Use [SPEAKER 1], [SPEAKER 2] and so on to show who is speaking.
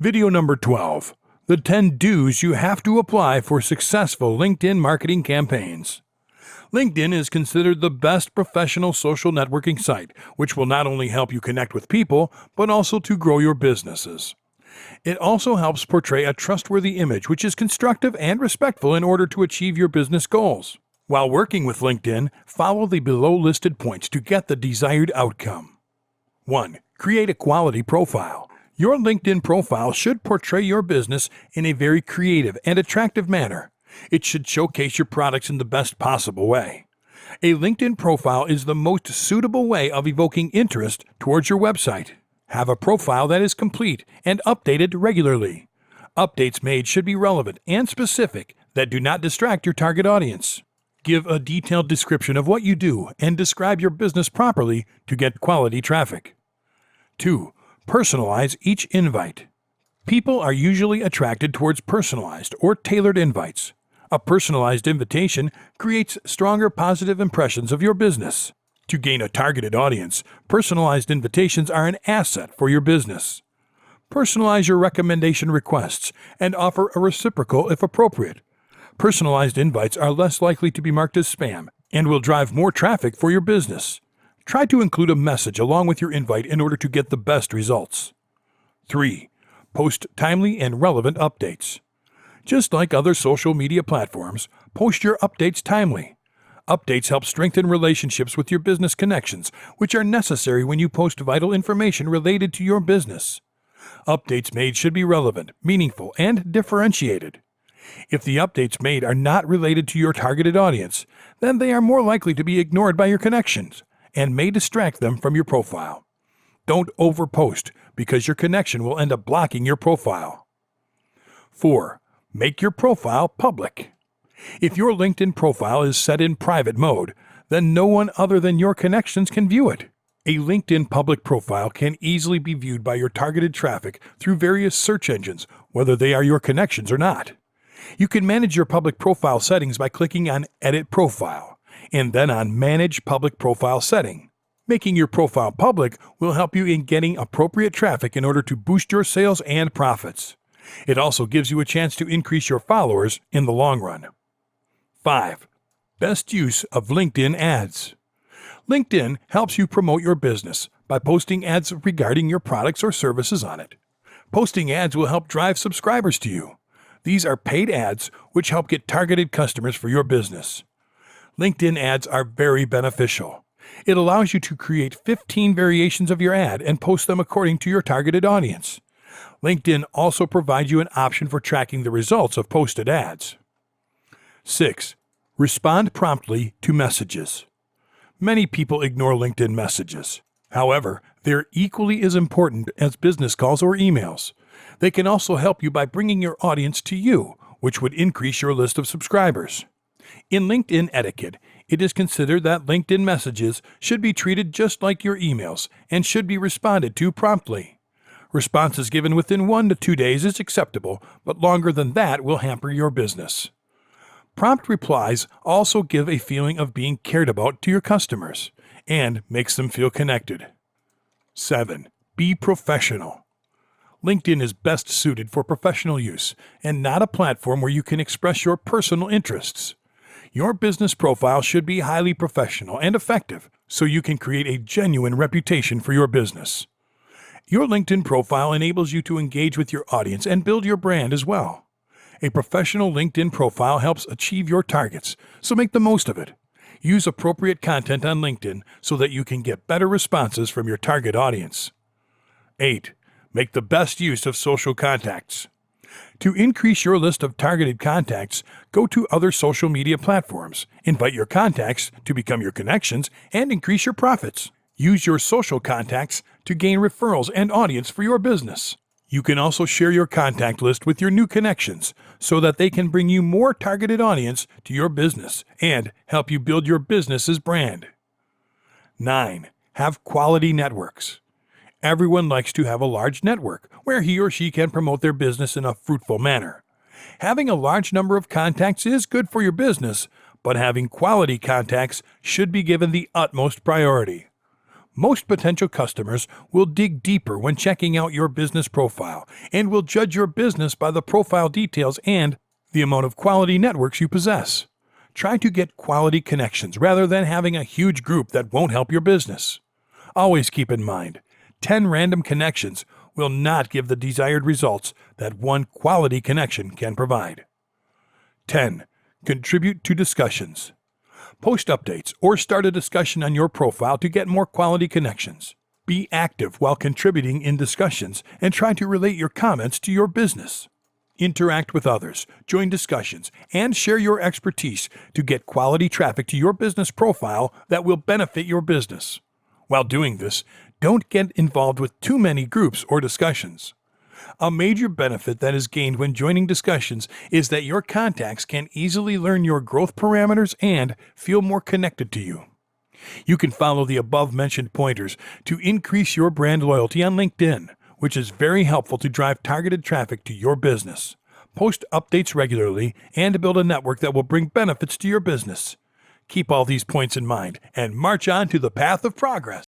[SPEAKER 1] Video number 12. The 10 do's you have to apply for successful LinkedIn marketing campaigns. LinkedIn is considered the best professional social networking site, which will not only help you connect with people, but also to grow your businesses. It also helps portray a trustworthy image, which is constructive and respectful in order to achieve your business goals. While working with LinkedIn, follow the below listed points to get the desired outcome. 1. Create a quality profile. Your LinkedIn profile should portray your business in a very creative and attractive manner. It should showcase your products in the best possible way. A LinkedIn profile is the most suitable way of evoking interest towards your website. Have a profile that is complete and updated regularly. Updates made should be relevant and specific that do not distract your target audience. Give a detailed description of what you do and describe your business properly to get quality traffic. 2. Personalize each invite. People are usually attracted towards personalized or tailored invites. A personalized invitation creates stronger positive impressions of your business. To gain a targeted audience, personalized invitations are an asset for your business. Personalize your recommendation requests and offer a reciprocal if appropriate. Personalized invites are less likely to be marked as spam and will drive more traffic for your business. Try to include a message along with your invite in order to get the best results. 3. Post timely and relevant updates. Just like other social media platforms, post your updates timely. Updates help strengthen relationships with your business connections, which are necessary when you post vital information related to your business. Updates made should be relevant, meaningful, and differentiated. If the updates made are not related to your targeted audience, then they are more likely to be ignored by your connections and may distract them from your profile. Don't overpost because your connection will end up blocking your profile. 4. Make your profile public. If your LinkedIn profile is set in private mode, then no one other than your connections can view it. A LinkedIn public profile can easily be viewed by your targeted traffic through various search engines, whether they are your connections or not. You can manage your public profile settings by clicking on Edit Profile and then on Manage Public Profile Setting. Making your profile public will help you in getting appropriate traffic in order to boost your sales and profits. It also gives you a chance to increase your followers in the long run. 5. Best use of LinkedIn ads. LinkedIn helps you promote your business by posting ads regarding your products or services on it. Posting ads will help drive subscribers to you. These are paid ads which help get targeted customers for your business. LinkedIn ads are very beneficial. It allows you to create 15 variations of your ad and post them according to your targeted audience. LinkedIn also provides you an option for tracking the results of posted ads. 6. Respond promptly to messages. Many people ignore LinkedIn messages. However, they're equally as important as business calls or emails. They can also help you by bringing your audience to you, which would increase your list of subscribers. In LinkedIn etiquette, it is considered that LinkedIn messages should be treated just like your emails and should be responded to promptly. Responses given within 1 to 2 days is acceptable, but longer than that will hamper your business. Prompt replies also give a feeling of being cared about to your customers and makes them feel connected. 7. Be professional. LinkedIn is best suited for professional use and not a platform where you can express your personal interests. Your business profile should be highly professional and effective so you can create a genuine reputation for your business. Your LinkedIn profile enables you to engage with your audience and build your brand as well. A professional LinkedIn profile helps achieve your targets, so make the most of it. Use appropriate content on LinkedIn so that you can get better responses from your target audience. 8. Make the best use of social contacts. To increase your list of targeted contacts, go to other social media platforms, invite your contacts to become your connections, and increase your profits. Use your social contacts to gain referrals and audience for your business. You can also share your contact list with your new connections so that they can bring you more targeted audience to your business and help you build your business's brand. 9. Have quality networks. Everyone likes to have a large network where he or she can promote their business in a fruitful manner. Having a large number of contacts is good for your business, but having quality contacts should be given the utmost priority. Most potential customers will dig deeper when checking out your business profile and will judge your business by the profile details and the amount of quality networks you possess. Try to get quality connections rather than having a huge group that won't help your business. Always keep in mind, 10 random connections will not give the desired results that one quality connection can provide. 10. Contribute to discussions. Post updates or start a discussion on your profile to get more quality connections. Be active while contributing in discussions and try to relate your comments to your business. Interact with others, join discussions, and share your expertise to get quality traffic to your business profile that will benefit your business. While doing this, don't get involved with too many groups or discussions. A major benefit that is gained when joining discussions is that your contacts can easily learn your growth parameters and feel more connected to you. You can follow the above-mentioned pointers to increase your brand loyalty on LinkedIn, which is very helpful to drive targeted traffic to your business. Post updates regularly and build a network that will bring benefits to your business. Keep all these points in mind and march on to the path of progress.